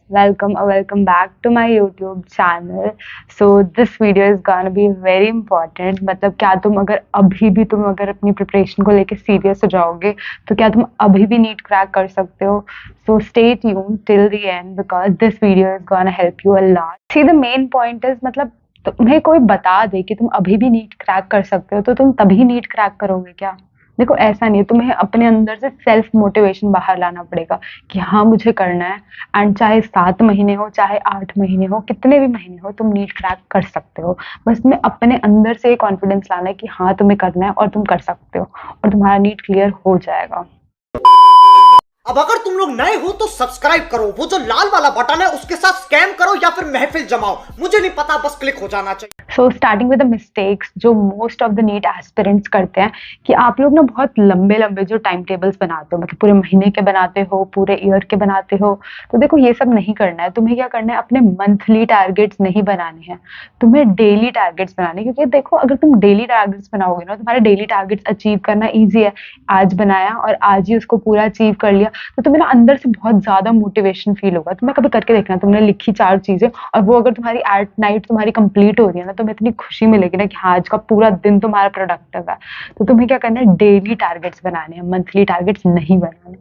welcome back to my YouTube channel. So this video is gonna be very important. मतलब क्या तुम अगर अपनी प्रिपरेशन को लेके सीरियस हो जाओगे तो क्या तुम अभी भी नीट क्रैक कर सकते हो? So stay tuned till the end because this video is gonna help you a lot. See, the main point is मतलब तुम्हें कोई बता दे कि तुम अभी भी नीट क्रैक कर सकते हो तो तुम तभी नीट क्रैक करोगे क्या? देखो ऐसा नहीं है, तुम्हें अपने अंदर से सेल्फ मोटिवेशन बाहर लाना पड़ेगा कि हाँ मुझे करना है। एंड चाहे 7 महीने हो, चाहे 8 महीने हो, कितने भी महीने हो, तुम नीट क्रैक कर सकते हो। बस तुम्हें अपने अंदर से ये कॉन्फिडेंस लाना है कि हाँ तुम्हें करना है और तुम कर सकते हो और तुम्हारा नीट क्लियर हो जाएगा। अब अगर तुम लोग नए हो तो सब्सक्राइब करो, वो जो लाल वाला बटन है उसके साथ स्कैम करो या फिर महफिल जमाओ, मुझे नहीं पता, बस क्लिक हो जाना चाहिए। So starting with the mistakes जो most of the NEET aspirants करते हैं कि आप लोग ना बहुत लंबे लंबे जो टाइम टेबल्स बनाते हो, मतलब पूरे महीने के बनाते हो, पूरे ईयर के बनाते हो। तो देखो ये सब नहीं करना है। तुम्हें क्या करना है, अपने मंथली टारगेट्स नहीं बनाने हैं, तुम्हें डेली टारगेट्स बनाने हैं। क्योंकि देखो अगर तुम डेली टारगेट्स बनाओगे ना, तुम्हारे डेली टारगेट्स अचीव करना ईजी है। आज बनाया और आज ही उसको पूरा अचीव कर लिया तो तुम्हें ना अंदर से बहुत ज्यादा मोटिवेशन फील होगा। तुम्हें कभी करके देखना, तुमने लिखी 4 चीजें और वो अगर तुम्हारी एट नाइट तुम्हारी कंप्लीट हो रही है ना, तुम्हें इतनी खुशी मिलेगी ना कि हाँ आज का पूरा दिन तुम्हारा प्रोडक्टिव है। तो तुम्हें क्या करना है, डेली टारगेट्स बनाने हैं, मंथली टारगेट्स नहीं बनाने।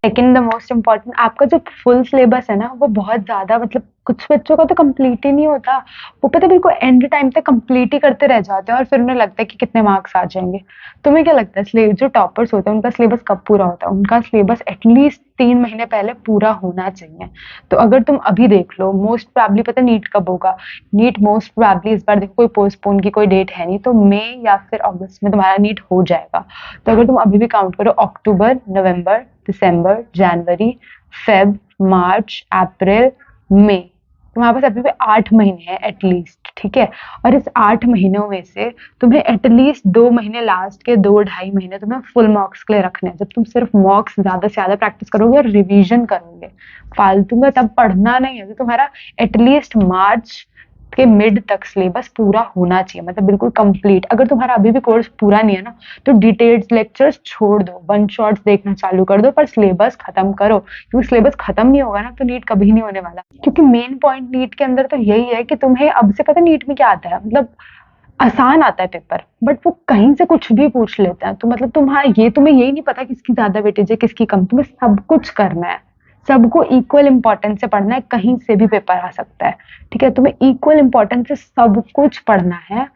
सेकेंड द मोस्ट इम्पॉर्टेंट, आपका जो फुल सिलेबस है ना वो बहुत ज्यादा, मतलब कुछ बच्चों का तो कंप्लीट ही नहीं होता। वो पता बिल्कुल एंड टाइम तक कंप्लीट ही करते रह जाते हैं और फिर उन्हें लगता है कि कितने मार्क्स आ जाएंगे। तुम्हें क्या लगता है जो टॉपर्स होते हैं उनका सिलेबस कब पूरा होता है? उनका सिलेबस एटलीस्ट 3 महीने पहले पूरा होना चाहिए। तो अगर तुम अभी देख लो, मोस्ट प्रोबेबली पता नीट कब होगा? नीट मोस्ट प्रोबेबली इस बार देखो कोई पोस्टपोन की कोई डेट है नहीं, तो मई या फिर अगस्त में तुम्हारा नीट हो जाएगा। तो अगर तुम अभी भी काउंट करो, अक्टूबर, नवंबर, दिसंबर, जनवरी, फेब, मार्च, अप्रैल, मई, तुम्हारे पास अभी भी 8 महीने हैं एटलीस्ट, ठीक है। और इस 8 महीनों में से तुम्हें एटलीस्ट 2 महीने, लास्ट के 2-2.5 महीने तुम्हें फुल मार्क्स के लिए रखने हैं। जब तुम सिर्फ मार्क्स ज्यादा से ज्यादा प्रैक्टिस करोगे और रिवीजन करोगे फालतू में, तब पढ़ना नहीं है। तो तुम्हारा एटलीस्ट मार्च के मिड तक सिलेबस पूरा होना चाहिए, मतलब बिल्कुल कंप्लीट। अगर तुम्हारा अभी भी कोर्स पूरा नहीं है ना तो डिटेल्ड लेक्चर्स छोड़ दो, वन शॉट्स देखना चालू कर दो, पर सिलेबस खत्म करो। क्योंकि सिलेबस खत्म नहीं होगा ना तो नीट कभी नहीं होने वाला। क्योंकि मेन पॉइंट नीट के अंदर तो यही है कि तुम्हें अब से पता नीट में क्या आता है, मतलब आसान आता है पेपर, बट वो कहीं से कुछ भी पूछ लेते हैं। तो मतलब तुम्हें यही नहीं पता किसकी ज्यादा वेटेज है किसकी कम। तुम्हें सब कुछ करना है, सबको इक्वल इंपॉर्टेंस से पढ़ना है, कहीं से भी पेपर आ सकता है, ठीक है। तुम्हें इक्वल इंपॉर्टेंस से सब कुछ पढ़ना है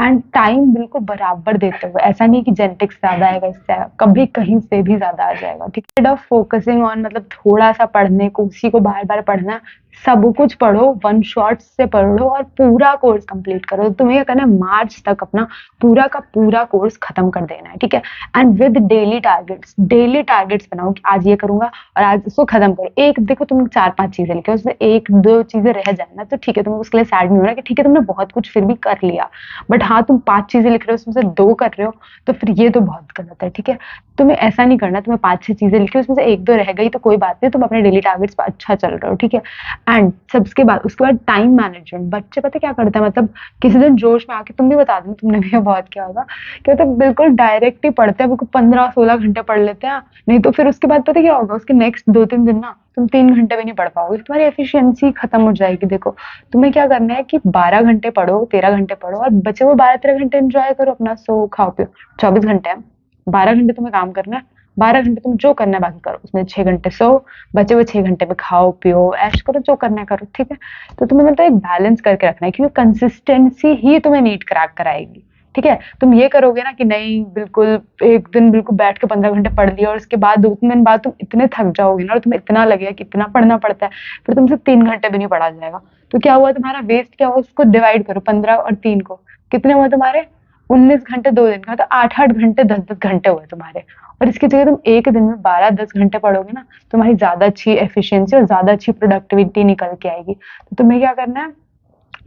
एंड टाइम बिल्कुल बराबर देते हुए। ऐसा नहीं कि जेनेटिक्स ज्यादा आएगा, इससे कभी कहीं से भी ज्यादा आ जाएगा, ठीक है। ऑफ फोकसिंग ऑन मतलब थोड़ा सा पढ़ने को, उसी को बार बार पढ़ना, सब कुछ पढ़ो, वन शॉट से पढ़ो और पूरा कोर्स कंप्लीट करो। तो तुम्हें क्या करना है, मार्च तक अपना पूरा का पूरा कोर्स खत्म कर देना है, ठीक है। एंड विद डेली टारगेट्स बनाओ कि आज ये करूंगा और आज इसको खत्म करो। एक देखो तुम 4-5 चीजें लिखे, उसमें 1-2 चीजें रह जाए ना तो ठीक है, तुम उसके लिए सैड नहीं होना कि ठीक है तुमने बहुत कुछ फिर भी कर लिया। बट हाँ, तुम 5 चीजें लिख रहे हो उसमें से 2 कर रहे हो तो फिर ये तो बहुत गलत है, ठीक है। तुम्हें ऐसा नहीं करना, तुम्हें 5-6 चीजें लिखी उसमें से 1-2 रह गई तो कोई बात नहीं, तुम अपने डेली टारगेट्स पर अच्छा चल रहे हो, ठीक है। एंड सबके बाद उसके बाद टाइम मैनेजमेंट। बच्चे पता क्या करते हैं, मतलब किसी दिन जोश में आके, तुम भी बता दो, तुमने भी बहुत किया होगा कि मतलब बिल्कुल डायरेक्ट ही पढ़ते हैं, बिल्कुल 15-16 घंटे पढ़ लेते हैं। नहीं तो फिर उसके बाद पता क्या होगा, उसके नेक्स्ट 2-3 दिन ना तुम 3 घंटे भी नहीं पढ़ पाओगे, तुम्हारी एफिशिएंसी खत्म हो जाएगी। देखो तुम्हें क्या करना है कि 12 घंटे पढ़ो, 13 घंटे पढ़ो और बचे वो 12-13 घंटे एंजॉय करो, अपना सो खाओ पियो। 24 घंटे है, 12 घंटे तुम्हें काम करना है, 12 घंटे तुम जो करना है बाकी करो, उसमें 6 घंटे सो, बचे हुए 6 घंटे में खाओ पियो, ऐश करो, जो करना है करो, ठीक है। तो तुम्हें मतलब एक बैलेंस करके रखना है क्योंकि कंसिस्टेंसी ही तुम्हें नीट क्रैक कराएगी, ठीक है। तुम ये करोगे ना कि नहीं बिल्कुल एक दिन बिल्कुल बैठ के 15 घंटे पढ़ लिया और उसके बाद 2-3 दिन बाद तुम इतने थक जाओगे ना और तुम्हें इतना लगेगा कि इतना पढ़ना पड़ता है, फिर तुमसे 3 घंटे भी नहीं पढ़ा जाएगा। तो क्या हुआ तुम्हारा वेस्ट, क्या हुआ, उसको डिवाइड करो 15 और 3 को, कितने हुए तुम्हारे 19 घंटे 2 दिन का, तो 8-8 घंटे 10-10 घंटे हुए तुम्हारे। और इसकी जगह तुम एक दिन में 12-10 घंटे पढ़ोगे ना, तुम्हारी ज्यादा अच्छी एफिशिएंसी और ज्यादा अच्छी प्रोडक्टिविटी निकल के आएगी। तो तुम्हें क्या करना है,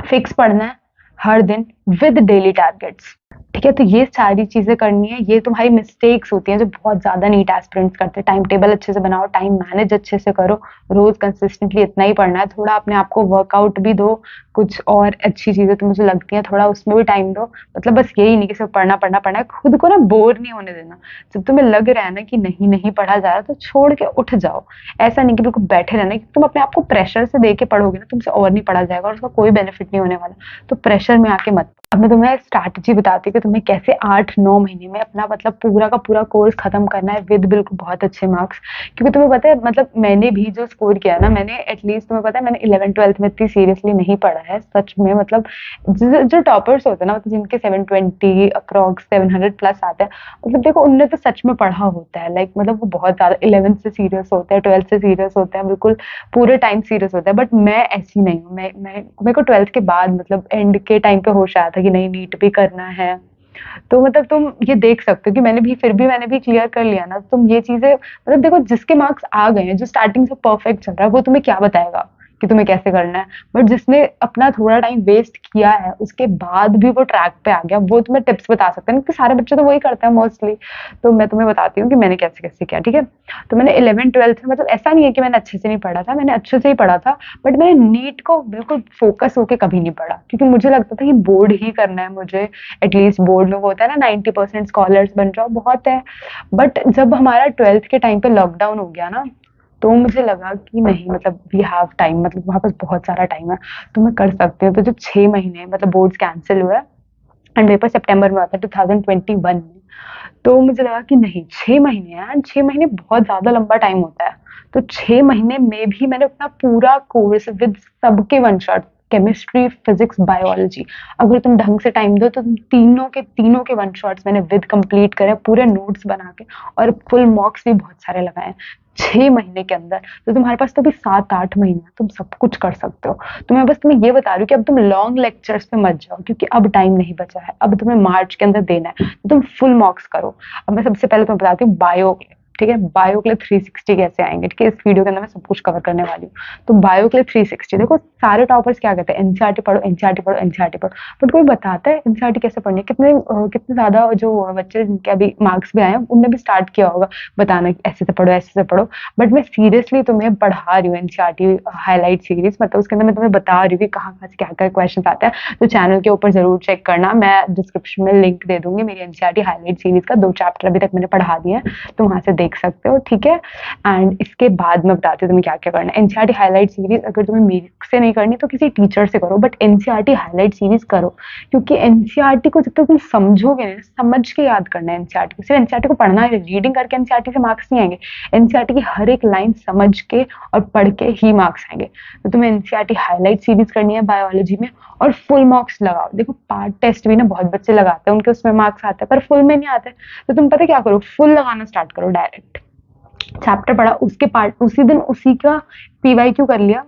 फिक्स पढ़ना है हर दिन विद डेली टारगेट्स। ठीक है, तो ये सारी चीजें करनी है। ये तुम्हारी मिस्टेक्स होती हैं जो बहुत ज्यादा नीट एस्पिरेंट्स करते हैं। टाइम टेबल अच्छे से बनाओ, टाइम मैनेज अच्छे से करो, रोज कंसिस्टेंटली इतना ही पढ़ना है। थोड़ा अपने आप को वर्कआउट भी दो, कुछ और अच्छी चीजें तो मुझे लगती हैं थोड़ा उसमें भी टाइम दो। मतलब बस यही नहीं कि सिर्फ पढ़ना पढ़ना पढ़ना है, खुद को ना बोर नहीं होने देना। जब तुम्हें लग रहा है ना कि नहीं नहीं पढ़ा जा रहा, तो छोड़ के उठ जाओ। ऐसा नहीं कि बिल्कुल बैठे रहना, कि तुम अपने आप को प्रेशर से दे के पढ़ोगे ना, तुमसे और नहीं पढ़ा जाएगा और उसका कोई बेनिफिट नहीं होने वाला। तो प्रेशर में आके मत। अब मैं तुम्हें स्ट्रैटेजी बताती हूँ कि तुम्हें कैसे 8-9 महीने में अपना मतलब पूरा का पूरा कोर्स खत्म करना है विद बिल्कुल बहुत अच्छे मार्क्स। क्योंकि तुम्हें पता है, मतलब मैंने भी जो स्कोर किया ना, मैंने एटलीस्ट तुम्हें पता है मैंने 11th-12th में इतनी सीरियसली नहीं पढ़ा है सच में। मतलब जो टॉपर्स होते हैं ना, मतलब जिनके 720 अप्रॉक्स 700 प्लस आते हैं, मतलब देखो उनने तो सच में पढ़ा होता है। लाइक मतलब वो बहुत ज्यादा 11th से सीरियस होते हैं, 12th से सीरियस होते हैं, बिल्कुल पूरे टाइम सीरियस होता है। बट मैं ऐसी नहीं हूँ। मैं मेरे को 12th के बाद मतलब एंड के टाइम पे होश आया था कि नहीं नीट भी करना है। तो मतलब तुम ये देख सकते हो कि मैंने भी क्लियर कर लिया ना। तुम ये चीजें मतलब देखो, जिसके मार्क्स आ गए हैं, जो स्टार्टिंग से परफेक्ट चल रहा है, वो तुम्हें क्या बताएगा कि तुम्हें कैसे करना है। बट जिसने अपना थोड़ा टाइम वेस्ट किया है, उसके बाद भी वो ट्रैक पे आ गया, वो तुम्हें टिप्स बता सकते हैं, क्योंकि सारे बच्चे तो वही करते हैं मोस्टली। तो मैं तुम्हें बताती हूँ कि मैंने कैसे कैसे किया। ठीक है, तो मैंने 11th-12th में मतलब ऐसा नहीं है कि मैंने अच्छे से नहीं पढ़ा था, मैंने अच्छे से ही पढ़ा था। बट मैंने नीट को बिल्कुल फोकस होके कभी नहीं पढ़ा, क्योंकि मुझे लगता था कि बोर्ड ही करना है मुझे। एटलीस्ट बोर्ड में वो होता है ना 90% स्कॉलर्स बन जाओ, बहुत है। बट जब हमारा 12th के टाइम पे लॉकडाउन हो गया ना, तो मुझे लगा कि नहीं, मतलब वी हैव टाइम, मतलब वहां पास बहुत सारा टाइम है, तो मैं कर सकती हूँ। तो जो 6 महीने मतलब बोर्ड्स कैंसिल हुए एंड पेपर सितंबर में आता है 2021 में, तो मुझे लगा कि नहीं, 6 महीने हैं एंड 6 महीने बहुत ज्यादा लंबा टाइम होता है। तो 6 महीने में भी मैंने अपना पूरा कोर्स विद सबके one shot, chemistry, physics, biology, अगर तुम ढंग से टाइम दो तो तुम तीनों के वन शॉट्स मैंने विद कंप्लीट करे, पूरे नोट्स बना के, और फुल मार्क्स भी बहुत सारे लगाए 6 महीने के अंदर। तो तुम्हारे पास तो भी 7-8 महीने, तुम सब कुछ कर सकते हो। तो मैं बस तुम्हें ये बता रही हूँ कि अब तुम लॉन्ग लेक्चर्स पे मत जाओ, क्योंकि अब टाइम नहीं बचा है, अब तुम्हें मार्च के अंदर देना है, तो तुम फुल मार्क्स करो। अब मैं सबसे पहले तुम्हें बताती हूँ बायो के लिए। ठीक है, बायो के लिए 360 कैसे आएंगे, ठीक है, इस वीडियो के अंदर मैं सब कुछ कवर करने वाली हूँ। तो बायो के लिए 360, देखो सारे टॉपर्स क्या कहते हैं, एनसीईआरटी पढ़ो, एनसीईआरटी पढ़ो, एनसीईआरटी पढ़ो। बट कोई बताता है एनसीईआरटी कैसे पढ़नी है? कितने ज्यादा जो बच्चे जिनके अभी मार्क्स भी आए हैं, उनने भी स्टार्ट किया होगा बताना कि ऐसे से पढ़ो, ऐसे से पढ़ो। बट मैं सीरियसली तुम्हें पढ़ा रही हूँ एनसीईआरटी हाईलाइट सीरीज, मतलब उसके अंदर मैं तुम्हें बता रही हूँ कि कहाँ कहाँ से क्या क्या क्वेश्चन आते हैं। तो चैनल के ऊपर जरूर चेक करना, मैं डिस्क्रिप्शन में लिंक दे दूंगी मेरी एनसीईआरटी हाईलाइट सीरीज का। 2 चैप्टर अभी तक मैंने पढ़ा दिए हैं, तो वहां से देख सकते हो। ठीक है, एंड इसके बाद मैं बताती हूँ तुम्हें क्या क्या करना है। एनसीईआरटी हाईलाइट सीरीज अगर तुम्हें मेरे से नहीं करनी तो किसी टीचर से करो, बट एनसीईआरटी हाईलाइट सीरीज करो, क्योंकि एनसीईआरटी को जब तक तुम समझोगे ना, समझ के याद करना है एनसीईआरटी को। सिर्फ एनसीईआरटी को पढ़ना है, रीडिंग करके एनसीईआरटी से मार्क्स नहीं आएंगे। एनसीईआरटी की हर एक लाइन समझ के और पढ़ के ही मार्क्स आएंगे। तो तुम्हें एनसीईआरटी हाईलाइट सीरीज करनी है बायोलॉजी में, और फुल मार्क्स लगाओ। देखो पार्ट टेस्ट भी ना बहुत बच्चे लगाते हैं, उनके उसमें मार्क्स आते हैं, पर फुल में नहीं आते। तो तुम पता क्या करो, फुल लगाना स्टार्ट करो। डायरेक्ट चैप्टर पढ़ा, उसके पार्ट उसी दिन उसी का पीवाईक्यू कर लिया,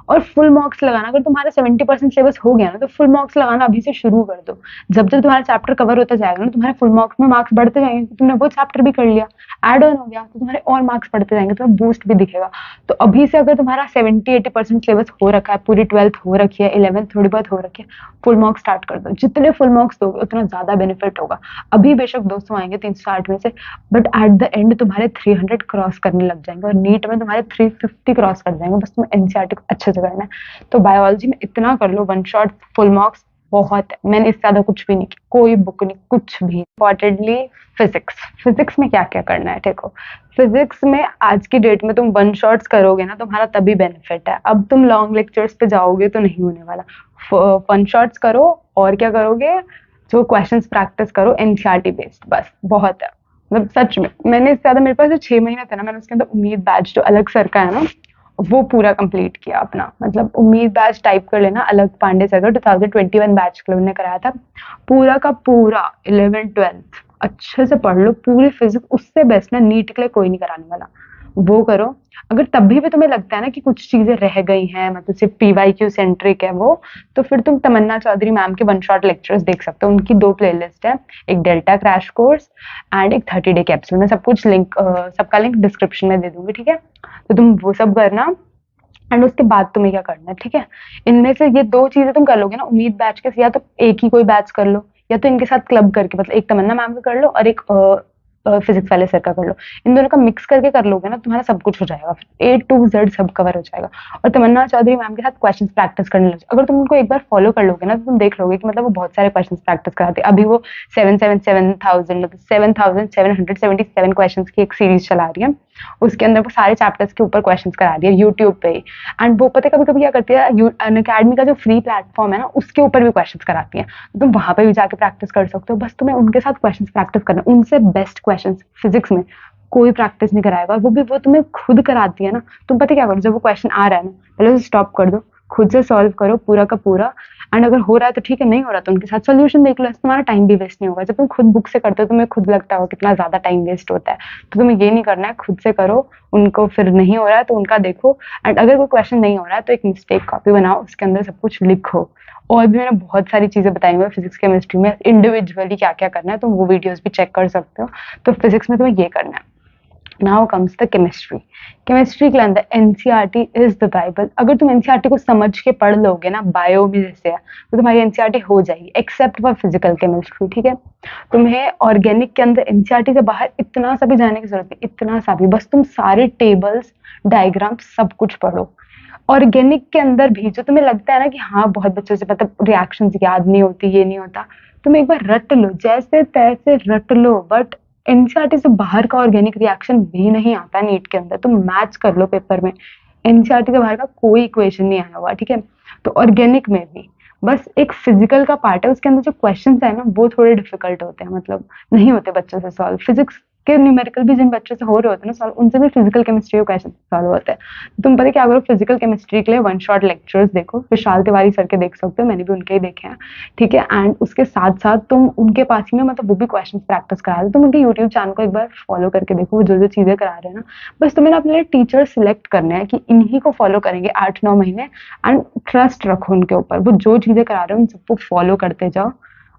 और फुल मार्क्स लगाना। अगर तुम्हारा 70% सिलेबस हो गया ना, तो फुल मार्क्स लगाना अभी से शुरू कर दो। जब जब तुम्हारा चैप्टर कवर होता जाएगा ना, तुम्हारे फुल मार्क्स में मार्क्स बढ़ते जाएंगे, तुमने वो चैप्टर भी कर लिया, एड ऑन हो गया, तो तुम्हारे और मार्क्स बढ़ते जाएंगे, तुम्हें बूस्ट भी दिखेगा। तो अभी से अगर तुम्हारा 70-80% सिलेबस हो रखा है, पूरी 12th हो रखी है, 11th थोड़ी बहुत हो रखी है, फुल मार्क्स स्टार्ट कर दो। जितने फुल मार्क्स दोगे उतना ज्यादा बेनिफिट होगा। अभी बेशक 200 आएंगे 360 में से, बट एट द एंड तुम्हारे 300 क्रॉस करने लग जाएंगे, और नीट में तुम्हारे 350 क्रॉस कर जाएंगे। बस तुम्हें एनसीईआरटी को अच्छे से करना है। तो बायोलॉजी में इतना कर लो, वन शॉट फुल मार्क्स बहुत है। मैंने इससे ज्यादा कुछ भी नहीं किया, कोई बुक नहीं, कुछ भी। इंपॉर्टेंटली फिजिक्स में क्या क्या करना है, देखो फिजिक्स में आज की डेट में तुम वन शॉट्स करोगे ना, तुम्हारा तभी बेनिफिट है। अब तुम लॉन्ग लेक्चर्स पे जाओगे तो नहीं होने वाला। वन शॉट्स करो, और क्या करोगे, जो क्वेश्चंस प्रैक्टिस करो एनसीईआरटी बेस्ड, बस बहुत है। मतलब सच में मैंने इससे ज्यादा, मेरे पास जो 6 महीने थे ना, मैंने उसके अंदर उम्मीद बैच जो अलग सर का है ना, वो पूरा कंप्लीट किया अपना। मतलब उम्मीद बैच टाइप कर लेना, अलग पांडे सर का 2021 बैच क्लब ने कराया था। पूरा का पूरा 11th-12th अच्छे से पढ़ लो, पूरी फिजिक्स। उससे बेस्ट ना नीट के लिए कोई नहीं कराने वाला, वो करो। अगर तभी भी तुम्हें लगता है ना कि कुछ चीजें रह गई हैं, मतलब सिर्फ पीवाईक्यू सेंट्रिक है वो, तो फिर तुम तमन्ना चौधरी मैम के वन शॉट लेक्चर्स देख सकते हो। उनकी 2 प्लेलिस्ट है, एक डेल्टा क्रैश कोर्स एंड एक 30 डे कैप्सूल। मैं सब कुछ लिंक सबका लिंक डिस्क्रिप्शन में दे दूंगी, ठीक है। तो तुम वो सब करना, एंड उसके बाद तुम्हें क्या करना है, ठीक है। इनमें से ये 2 चीज़ें तुम कर लोगे ना उम्मीद बैच के, या तो एक ही कोई बैच कर लो, या तो इनके साथ क्लब करके, मतलब एक तमन्ना मैम का कर लो और एक फिजिक्स वाले सर का कर लो। इन दोनों का मिक्स करके कर लोगे ना, तुम्हारा सब कुछ हो जाएगा, फिर ए टू जेड सब कवर हो जाएगा। और तमन्ना चौधरी मैम के साथ क्वेश्चंस प्रैक्टिस करने लग जाओ। अगर तुम उनको एक बार फॉलो कर लोगे ना, तो तुम देख लोगे कि मतलब वो बहुत सारे क्वेश्चंस प्रैक्टिस कराते हैं। अभी वो 7,7,7,000 मतलब 7,777 क्वेश्चंस की एक सीरीज चला रही है। उसके अंदर वो सारे चैप्टर्स के ऊपर क्वेश्चंस करा रही है यूट्यूब पे ही। एंड वो पता है कभी कभी क्या करती है, अनअकैडमी का जो फ्री प्लेटफॉर्म है ना, उसके ऊपर भी क्वेश्चंस कराती है। तुम वहां पे भी जाके प्रैक्टिस कर सकते हो। बस तुम्हें उनके साथ क्वेश्चंस प्रैक्टिस करना, उनसे बेस्ट क्वेश्चंस फिजिक्स में कोई प्रैक्टिस नहीं कराएगा। और वो भी वो तुम्हें खुद कराती है ना। तुम पता क्या करो, जब वो क्वेश्चन आ रहा है ना, पहले उसे स्टॉप कर दो, खुद से सॉल्व करो पूरा का पूरा। एंड अगर हो रहा है तो ठीक है, नहीं हो रहा तो उनके साथ सोल्यूशन देख लो। इससे तुम्हारा टाइम भी वेस्ट नहीं होगा। जब तुम खुद बुक से करते हो तुम्हें खुद लगता होगा कितना ज्यादा टाइम वेस्ट होता है। तो तुम्हें ये नहीं करना है, खुद से करो। उनको फिर नहीं हो रहा है तो उनका देखो। एंड अगर कोई क्वेश्चन नहीं हो रहा है तो एक मिस्टेक कॉपी बनाओ, उसके अंदर सब कुछ लिखो। और भी मैंने बहुत सारी चीजें बताई हुई है फिजिक्स केमिस्ट्री में, इंडिविजुअली क्या क्या करना है, तुम वो वीडियोस भी चेक कर सकते हो। तो फिजिक्स में तुम्हें ये करना है। Now comes the chemistry. Chemistry के अंदर एनसीईआरटी इज द बाइबल। अगर तुम एनसीईआरटी को समझ के पढ़ लोगे ना, बायो में जैसे है, तो तुम्हारी एनसीईआरटी हो जाएगी, एक्सेप्ट फॉर फिजिकल केमिस्ट्री, ठीक है। तुम्हें ऑर्गेनिक के अंदर एनसीईआरटी से बाहर इतना सा भी जाने की जरूरत नहीं, इतना सा भी, बस तुम सारे टेबल्स डायग्राम सब कुछ पढ़ो। ऑर्गेनिक के अंदर भी जो तुम्हें लगता है ना कि हाँ बहुत बच्चों से मतलब रिएक्शंस याद नहीं होती, ये नहीं होता, तुम एक बार रट लो, जैसे तैसे रट लो। बट एनसीईआरटी से बाहर का ऑर्गेनिक रिएक्शन भी नहीं आता नीट के अंदर, तुम मैच कर लो पेपर में। एनसीईआरटी से बाहर का कोई इक्वेशन नहीं आया हुआ, ठीक है। तो ऑर्गेनिक में भी बस एक फिजिकल का पार्ट है, उसके अंदर जो क्वेश्चंस है ना वो थोड़े डिफिकल्ट होते हैं, मतलब नहीं होते बच्चों से सॉल्व। फिजिक्स के न्यूमेरिकल भी जिन बच्चों से हो रहे होते हैं ना सॉल्व, उनसे भी फिजिकल केमिस्ट्री के क्वेश्चन सॉल्व होते हैं। तो तुम पता है क्या करो, फिजिकल केमिस्ट्री के लिए वन शॉट लेक्चर्स देखो, विशाल तिवारी सर के देख सकते हो, मैंने भी उनके ही देखे हैं, ठीक है। एंड उसके साथ साथ तुम उनके पास ही में मतलब वो भी क्वेश्चन प्रैक्टिस करा दो। तुम उनके यूट्यूब चैनल को एक बार फॉलो करके देखो, वो जो जो चीजें करा रहे हैं ना, बस तुम्हें ना अपने लिए टीचर सिलेक्ट करने हैं कि इन्हीं को फॉलो करेंगे 8-9 महीने। एंड ट्रस्ट रखो उनके ऊपर, वो जो चीजें करा रहे हैं उन सबको फॉलो करते जाओ।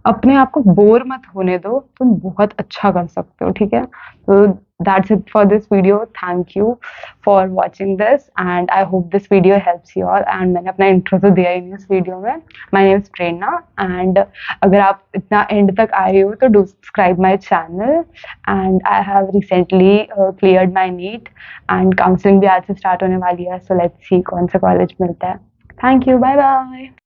अपने आप को बोर मत होने दो, तुम बहुत अच्छा कर सकते हो, ठीक है। तो that's it for this video. Thank you for watching this and I hope this video helps you all. And मैंने अपना इंट्रो तो दिया ही नहीं इस वीडियो में। My name is Prerna and अगर आप इतना एंड तक आए हो तो do subscribe my channel and I have recently cleared my NEET and counseling भी आज से स्टार्ट होने वाली है, so let's see कौन सा कॉलेज मिलता है। Thank you, bye bye.